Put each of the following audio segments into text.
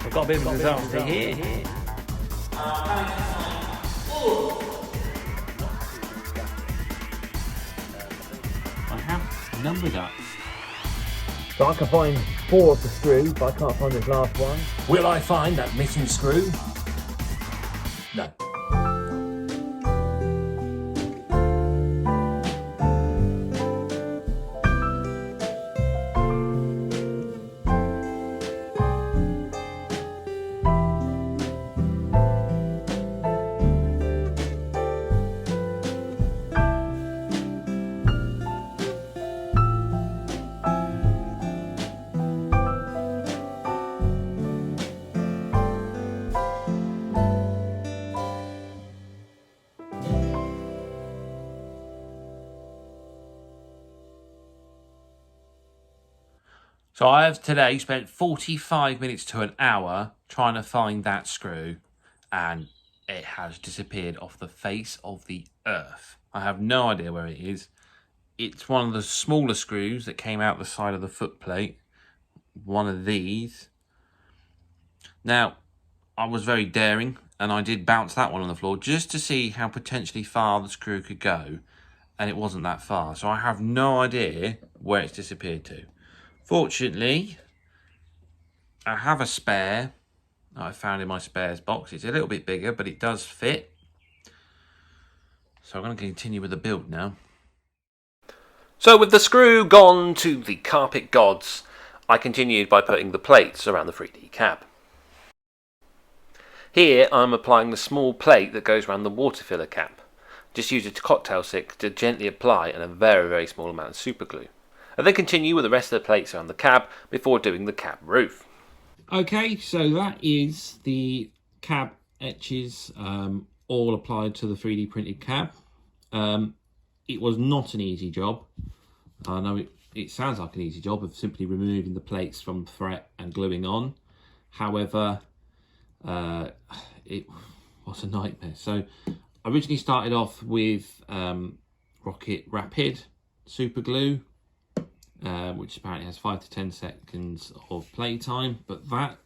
I've got a bit of a disaster here. I have numbered up. So I can find 4 of the screws, but I can't find this last one. Will I find that missing screw? No. So I have today spent 45 minutes to an hour trying to find that screw, and it has disappeared off the face of the earth. I have no idea where it is. It's one of the smaller screws that came out the side of the foot plate. One of these. Now, I was very daring, and I did bounce that one on the floor just to see how potentially far the screw could go, and it wasn't that far. So I have no idea where it's disappeared to. Fortunately, I have a spare that I found in my spares box. It's a little bit bigger, but it does fit. So I'm going to continue with the build now. So with the screw gone to the carpet gods, I continued by putting the plates around the 3D cab. Here I'm applying the small plate that goes around the water filler cap. Just use a cocktail stick to gently apply and a very, very small amount of super glue. And then continue with the rest of the plates around the cab before doing the cab roof. Okay, so that is the cab etches all applied to the 3D printed cab. It was not an easy job. I know it sounds like an easy job of simply removing the plates from the fret and gluing on. However, it was a nightmare. So I originally started off with Rocket Rapid super glue, which apparently has 5 to 10 seconds of play time, but that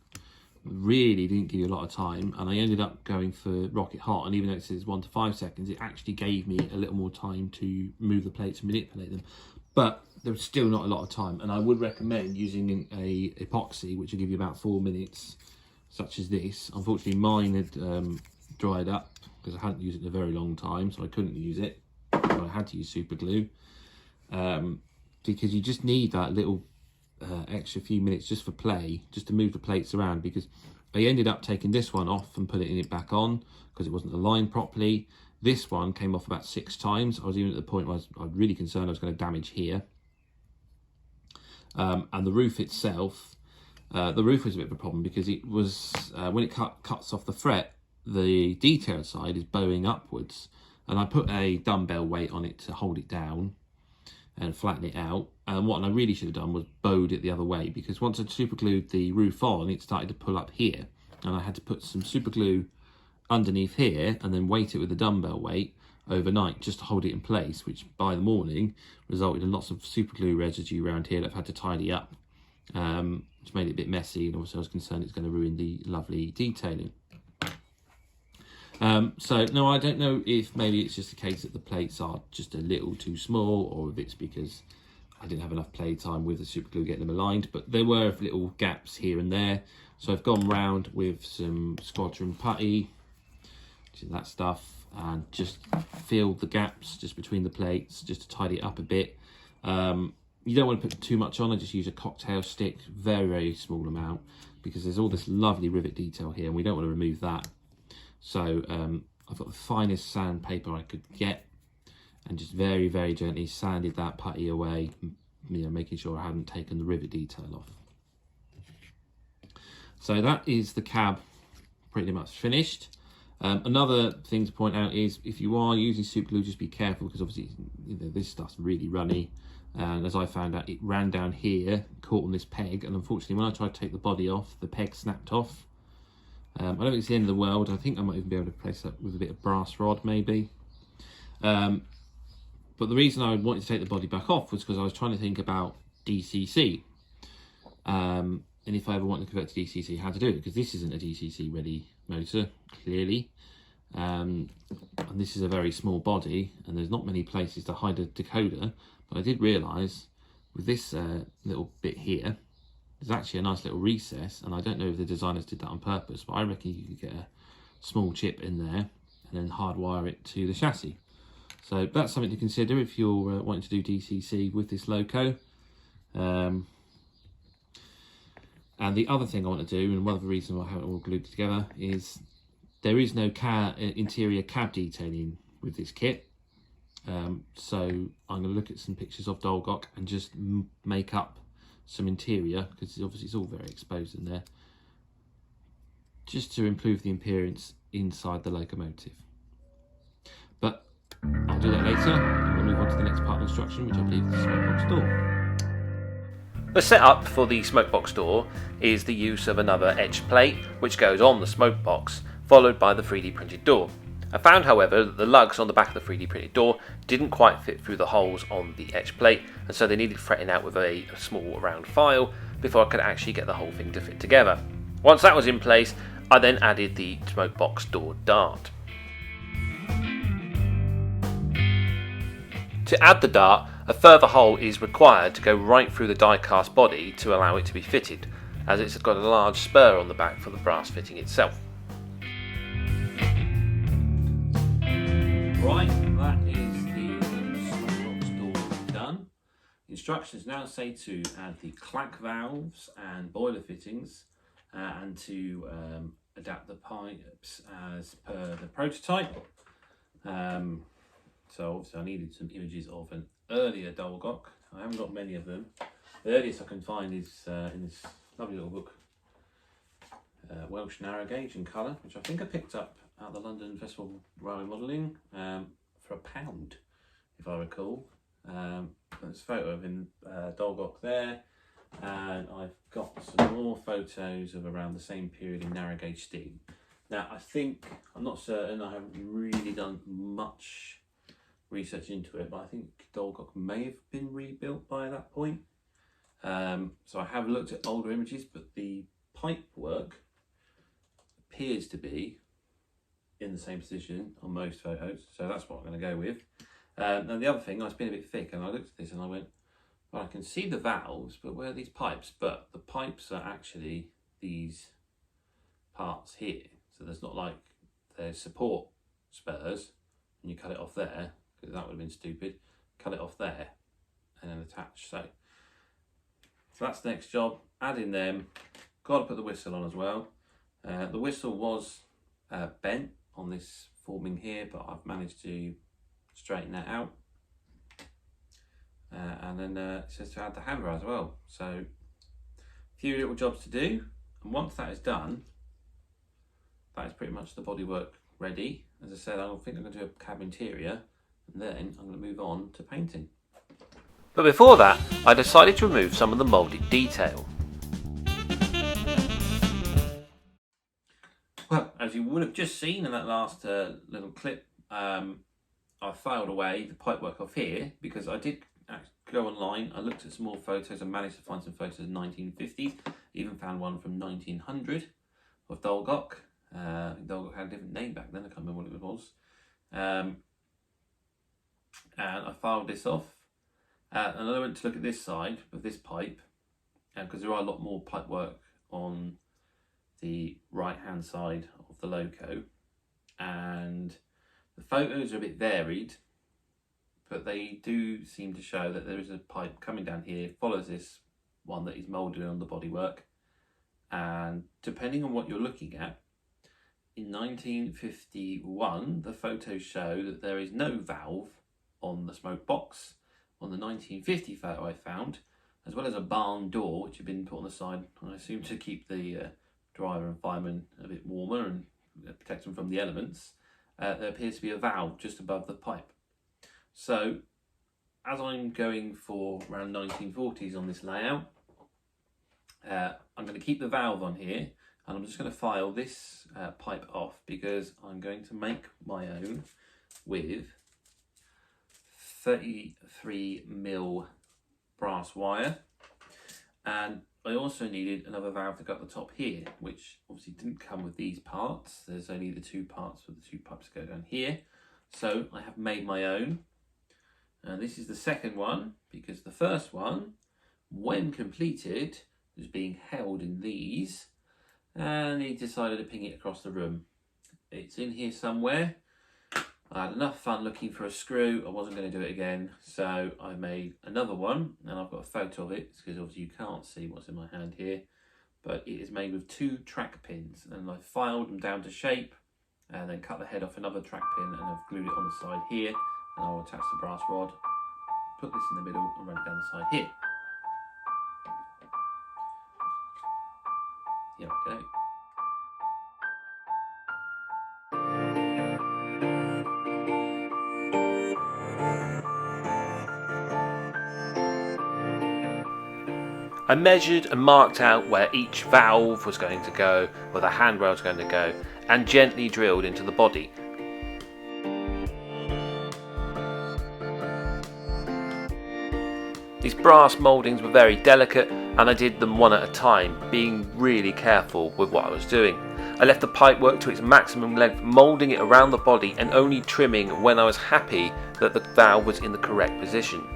really didn't give you a lot of time, and I ended up going for Rocket Hot, and even though it says 1 to 5 seconds, it actually gave me a little more time to move the plates and manipulate them, but there was still not a lot of time. And I would recommend using a epoxy, which will give you about 4 minutes, such as this. Unfortunately, mine had dried up because I hadn't used it in a very long time, so I couldn't use it, so I had to use super glue. Because you just need that little extra few minutes just for play, just to move the plates around, because I ended up taking this one off and putting it back on because it wasn't aligned properly. This one came off about 6 times. I was even at the point where I was really concerned I was going to damage here. And the roof itself, the roof was a bit of a problem because it was, when it cuts off the fret, the detailed side is bowing upwards. And I put a dumbbell weight on it to hold it down and flatten it out, and what I really should have done was bowed it the other way, because once I super glued the roof on, it started to pull up here, and I had to put some super glue underneath here and then weight it with a dumbbell weight overnight just to hold it in place, which by the morning resulted in lots of super glue residue around here that I've had to tidy up, which made it a bit messy, and also I was concerned it's going to ruin the lovely detailing. So no, I don't know if maybe it's just a case that the plates are just a little too small, or if it's because I didn't have enough play time with the super glue getting them aligned, but there were little gaps here and there. So I've gone round with some squadron putty, which is that stuff, and just filled the gaps just between the plates just to tidy it up a bit. You don't want to put too much on. I just use a cocktail stick, very, very small amount, because there's all this lovely rivet detail here and we don't want to remove that. So I've got the finest sandpaper I could get and just very, very gently sanded that putty away, you know, making sure I hadn't taken the rivet detail off. So that is the cab pretty much finished. Another thing to point out is if you are using super glue, just be careful, because obviously, you know, this stuff's really runny. And as I found out, it ran down here, caught on this peg, and unfortunately when I tried to take the body off, the peg snapped off. I don't think it's the end of the world. I think I might even be able to replace that with a bit of brass rod maybe. But the reason I wanted to take the body back off was because I was trying to think about DCC. and if I ever want to convert to DCC, how to do it, because this isn't a DCC ready motor, clearly. And this is a very small body, and there's not many places to hide a decoder. But I did realise with this little bit here, there's actually a nice little recess, and I don't know if the designers did that on purpose, but I reckon you could get a small chip in there and then hardwire it to the chassis. So that's something to consider if you're wanting to do DCC with this loco. And the other thing I want to do, and one of the reasons why I haven't all glued together, is there is no interior cab detailing with this kit. So I'm going to look at some pictures of Dolgoch and just make up some interior, because obviously it's all very exposed in there, just to improve the appearance inside the locomotive. But I'll do that later, and we'll move on to the next part of the instruction, which I believe is the Smokebox door. The setup for the Smokebox door is the use of another etch plate which goes on the Smokebox, followed by the 3D printed door. I found, however, that the lugs on the back of the 3D printed door didn't quite fit through the holes on the etch plate, and so they needed fretting out with a small round file before I could actually get the whole thing to fit together. Once that was in place, I then added the Smokebox door dart. To add the dart, a further hole is required to go right through the die-cast body to allow it to be fitted, as it's got a large spur on the back for the brass fitting itself. Right, that is the Smokebox door done. Instructions now say to add the clack valves and boiler fittings and to adapt the pipes as per the prototype. So obviously I needed some images of an earlier Dolgoch. I haven't got many of them. The earliest I can find is in this lovely little book, Welsh Narrow Gauge in colour, which I think I picked up at the London Festival of Railway Modelling for £1, if I recall. There's a photo of him, Dolgoch there, and I've got some more photos of around the same period in narrow gauge steam. Now I'm not certain, I haven't really done much research into it, but I think Dolgoch may have been rebuilt by that point. So I have looked at older images, but the pipework appears to be in the same position on most photos, so that's what I'm going to go with. And the other thing, it's been a bit thick, and I looked at this and I went, well, I can see the valves, but where are these pipes? But the pipes are actually these parts here, so there's not like there's support spurs and you cut it off there, because that would have been stupid. Cut it off there and then attach. So that's the next job, adding them. Got to put the whistle on as well. The whistle was bent on this forming here, but I've managed to straighten that out. And then it says to add the handrail as well. So a few little jobs to do, and once that is done, that is pretty much the bodywork ready. As I said, I think I'm going to do a cab interior, and then I'm going to move on to painting. But before that, I decided to remove some of the moulded detail. Well, as you would have just seen in that last little clip, I filed away the pipework off here because I did go online. I looked at some more photos and managed to find some photos of 1950s. Even found one from 1900 of Dolgoch. Dolgoch had a different name back then, I can't remember what it was. And I filed this off. And then I went to look at this side of this pipe, because there are a lot more pipework on the right hand side of the loco, and the photos are a bit varied, but they do seem to show that there is a pipe coming down here, follows this one that is moulded on the bodywork, and depending on what you're looking at, in 1951 the photos show that there is no valve on the Smokebox. On the 1950 photo I found, as well as a barn door which had been put on the side, I assume to keep the driver and fireman a bit warmer and protect them from the elements, there appears to be a valve just above the pipe. So as I'm going for around 1940s on this layout, I'm going to keep the valve on here, and I'm just going to file this pipe off because I'm going to make my own with 33mm brass wire. And I also needed another valve to go at the top here, which obviously didn't come with these parts. There's only the two parts for the two pipes that go down here. So I have made my own. And this is the second one, because the first one, when completed, was being held in these, and he decided to ping it across the room. It's in here somewhere. I had enough fun looking for a screw, I wasn't going to do it again, so I made another one, and I've got a photo of it, because obviously you can't see what's in my hand here, but it is made with 2 track pins, and I filed them down to shape, and then cut the head off another track pin, and I've glued it on the side here, and I'll attach the brass rod, put this in the middle, and run it down the side here. Here we go. I measured and marked out where each valve was going to go, where the handrail was going to go, and gently drilled into the body. These brass mouldings were very delicate, and I did them one at a time, being really careful with what I was doing. I left the pipework to its maximum length, moulding it around the body and only trimming when I was happy that the valve was in the correct position.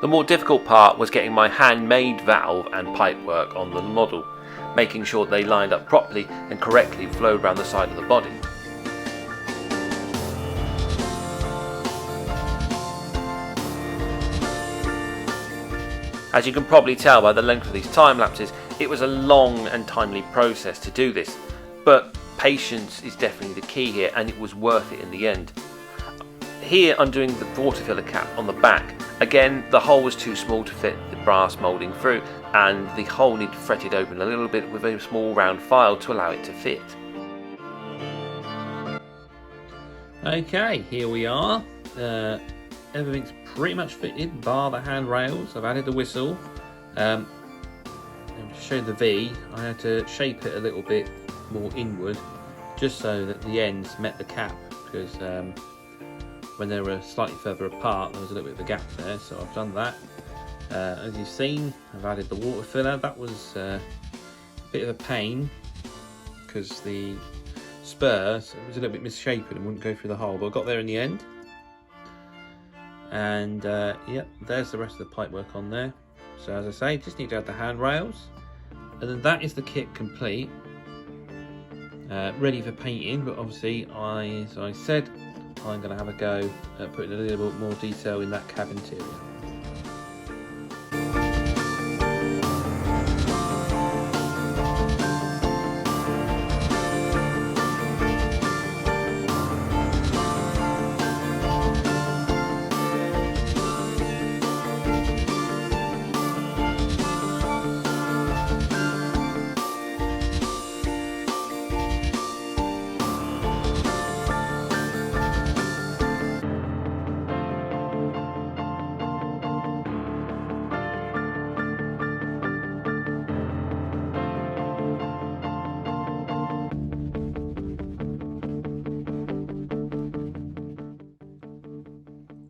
The more difficult part was getting my handmade valve and pipework on the model, making sure they lined up properly and correctly flowed around the side of the body. As you can probably tell by the length of these time lapses, it was a long and timely process to do this, but patience is definitely the key here, and it was worth it in the end. Here I'm doing the water filler cap on the back. Again, the hole was too small to fit the brass moulding through, and the hole needed fretted open a little bit with a small round file to allow it to fit. Okay, here we are. Everything's pretty much fitted, bar the handrails. I've added the whistle. And to show the V, I had to shape it a little bit more inward, just so that the ends met the cap, because when they were slightly further apart, there was a little bit of a gap there, so I've done that. As you've seen, I've added the water filler. That was a bit of a pain, because the spur was a little bit misshapen and wouldn't go through the hole, but I got there in the end. And yep, there's the rest of the pipework on there. So as I say, just need to add the handrails, and then that is the kit complete, ready for painting. But obviously, as I said, I'm going to have a go at putting a little bit more detail in that cab interior.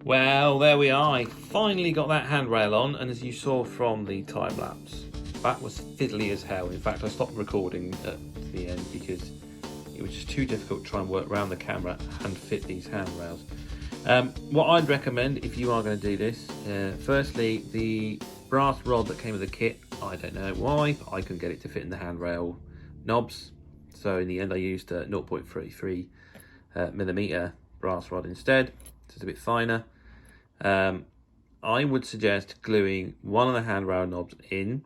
Well, there we are. I finally got that handrail on, and as you saw from the time lapse, that was fiddly as hell. In fact, I stopped recording at the end because it was just too difficult to try and work around the camera and fit these handrails. What I'd recommend if you are going to do this, firstly, the brass rod that came with the kit, I don't know why, but I couldn't get it to fit in the handrail knobs. So in the end, I used a 0.33 millimeter brass rod instead. So it's a bit finer. I would suggest gluing one of the handrail knobs in,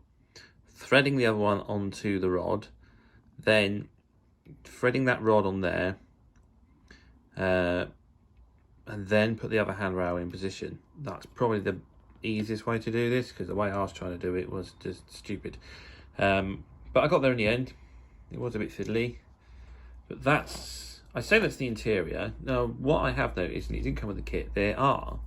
threading the other one onto the rod, then threading that rod on there, and then put the other handrail in position. That's probably the easiest way to do this, because the way I was trying to do it was just stupid. But I got there in the end. It was a bit fiddly, but I say that's the interior. Now, what I have noticed, and it didn't come with the kit, there are,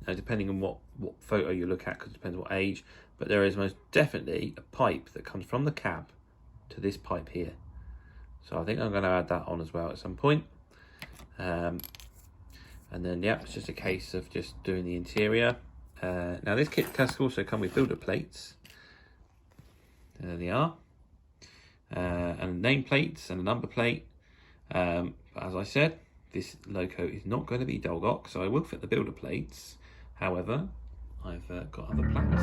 depending on what photo you look at, because it depends what age, but there is most definitely a pipe that comes from the cab to this pipe here. So I think I'm going to add that on as well at some point. And then, yeah, it's just a case of just doing the interior. Now this kit does also come with builder plates. There they are. And name plates and a number plate. But as I said, this loco is not going to be Dolgoch, so I will fit the builder plates. However, I've got other plans.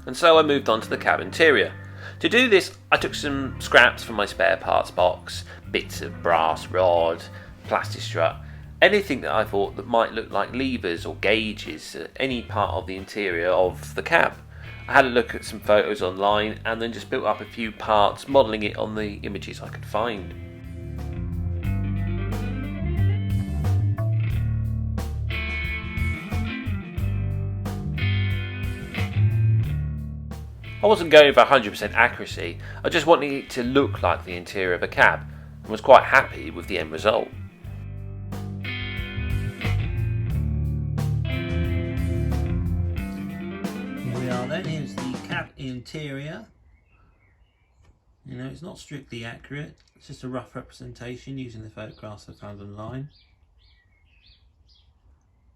And so I moved on to the cab interior. To do this, I took some scraps from my spare parts box, bits of brass rod, plastic strut, anything that I thought that might look like levers or gauges, any part of the interior of the cab. I had a look at some photos online and then just built up a few parts, modelling it on the images I could find. I wasn't going for 100% accuracy, I just wanted it to look like the interior of a cab and was quite happy with the end result. Here we are then, here's the cab interior. You know, it's not strictly accurate, it's just a rough representation using the photographs I found online.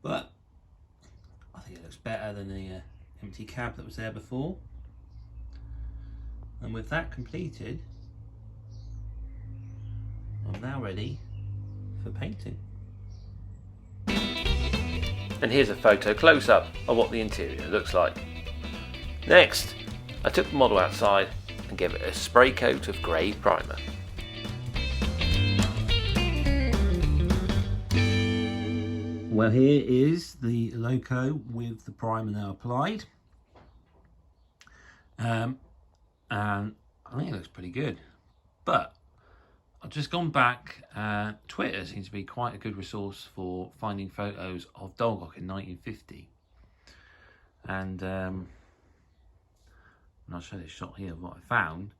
But I think it looks better than the empty cab that was there before. And with that completed, I'm now ready for painting. And here's a photo close-up of what the interior looks like. Next, I took the model outside and gave it a spray coat of grey primer. Well, here is the loco with the primer now applied. And I think it looks pretty good. But I've just gone back. Twitter seems to be quite a good resource for finding photos of Dolgoch in 1950. And I'll show this shot here of what I found.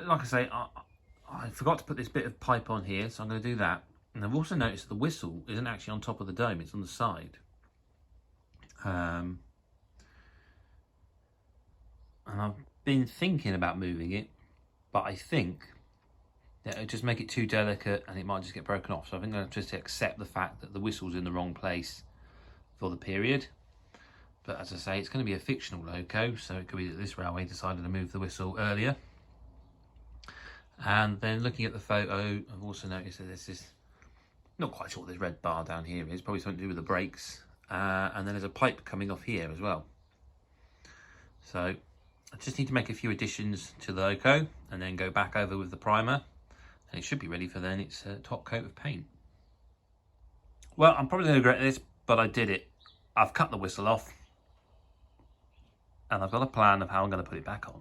Like I say, I forgot to put this bit of pipe on here, so I'm going to do that. And I've also noticed that the whistle isn't actually on top of the dome, it's on the side. And I've been thinking about moving it, but I think that it'll just make it too delicate and it might just get broken off. So I think I'm going to just accept the fact that the whistle's in the wrong place for the period. But as I say, it's going to be a fictional loco, so it could be that this railway decided to move the whistle earlier. And then looking at the photo, I've also noticed that there's this, not quite sure what this red bar down here is, probably something to do with the brakes. And then there's a pipe coming off here as well. So I just need to make a few additions to the loco and then go back over with the primer. And it should be ready for then its top coat of paint. Well, I'm probably going to regret this, but I did it. I've cut the whistle off. And I've got a plan of how I'm going to put it back on.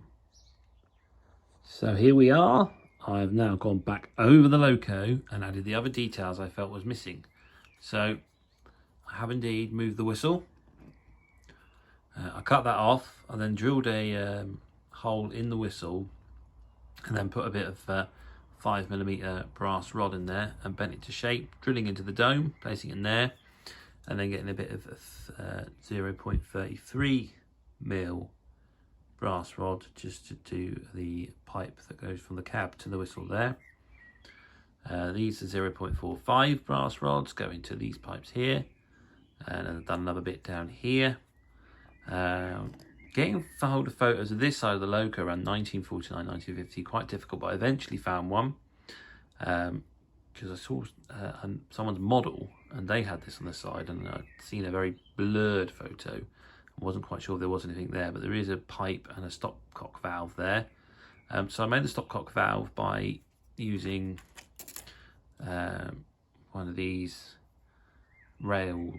So here we are. I've now gone back over the loco and added the other details I felt was missing. So I have indeed moved the whistle. I cut that off. I then drilled a hole in the whistle and then put a bit of 5mm brass rod in there and bent it to shape, drilling into the dome, placing it in there, and then getting a bit of 0.33mm brass rod just to do the pipe that goes from the cab to the whistle there. These are 0.45 brass rods go into these pipes here, and I've done another bit down here. Getting hold of photos of this side of the loco around 1949, 1950, quite difficult, but I eventually found one because I saw someone's model and they had this on the side, and I'd seen a very blurred photo. I wasn't quite sure if there was anything there, but there is a pipe and a stopcock valve there. So I made the stopcock valve by using one of these rails.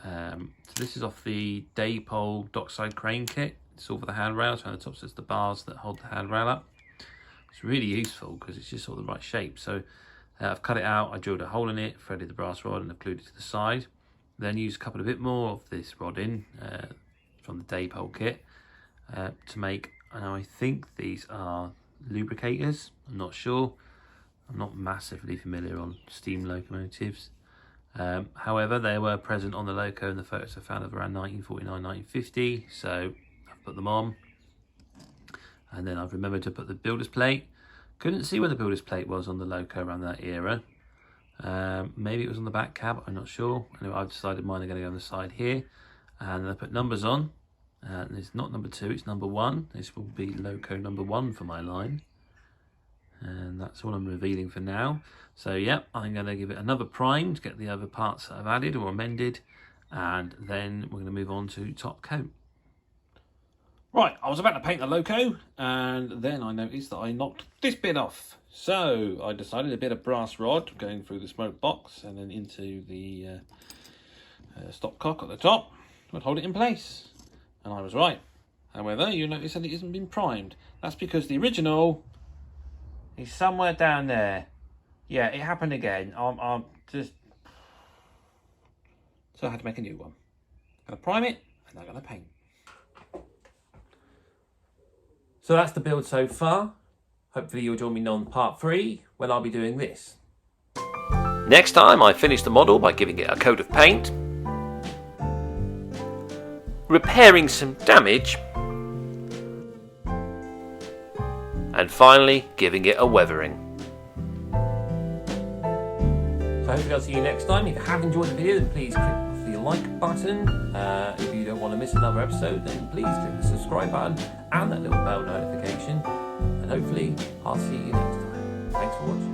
So this is off the Daypole dockside crane kit. It's all for the handrail, so on the top sits the bars that hold the handrail up. It's really useful because it's just sort of the right shape. So I've cut it out, I drilled a hole in it, threaded the brass rod and I've glued it to the side. Then used a couple of bit more of this rod in from the Daypole kit to make, and I think these are lubricators, I'm not sure. I'm not massively familiar on steam locomotives. However, they were present on the loco in the photos I found of around 1949, 1950, so I've put them on. And then I've remembered to put the builder's plate, Couldn't see where the builder's plate was on the loco around that era. Maybe it was on the back cab, I'm not sure. Anyway, I've decided mine are going to go on the side here. And then I put numbers on. And it's not number 2, it's number 1. This will be loco number 1 for my line. And that's all I'm revealing for now. So yep, I'm going to give it another prime to get the other parts that I've added or amended. And then we're going to move on to top coat. Right, I was about to paint the loco, and then I noticed that I knocked this bit off. So I decided a bit of brass rod going through the smoke box and then into the stopcock at the top would hold it in place. And I was right. However, you notice that it hasn't been primed. That's because the original is somewhere down there. Yeah, it happened again. I'm just... So I had to make a new one. I'm going to prime it, and I'm going to paint. So that's the build so far. Hopefully you'll join me on part 3 when I'll be doing this. Next time I finish the model by giving it a coat of paint, repairing some damage, and finally giving it a weathering. So hopefully I'll see you next time. If you have enjoyed the video, then please click the like button. If you don't want to miss another episode, then please click the subscribe button and that little bell notification. And hopefully I'll see you next time. Thanks for watching.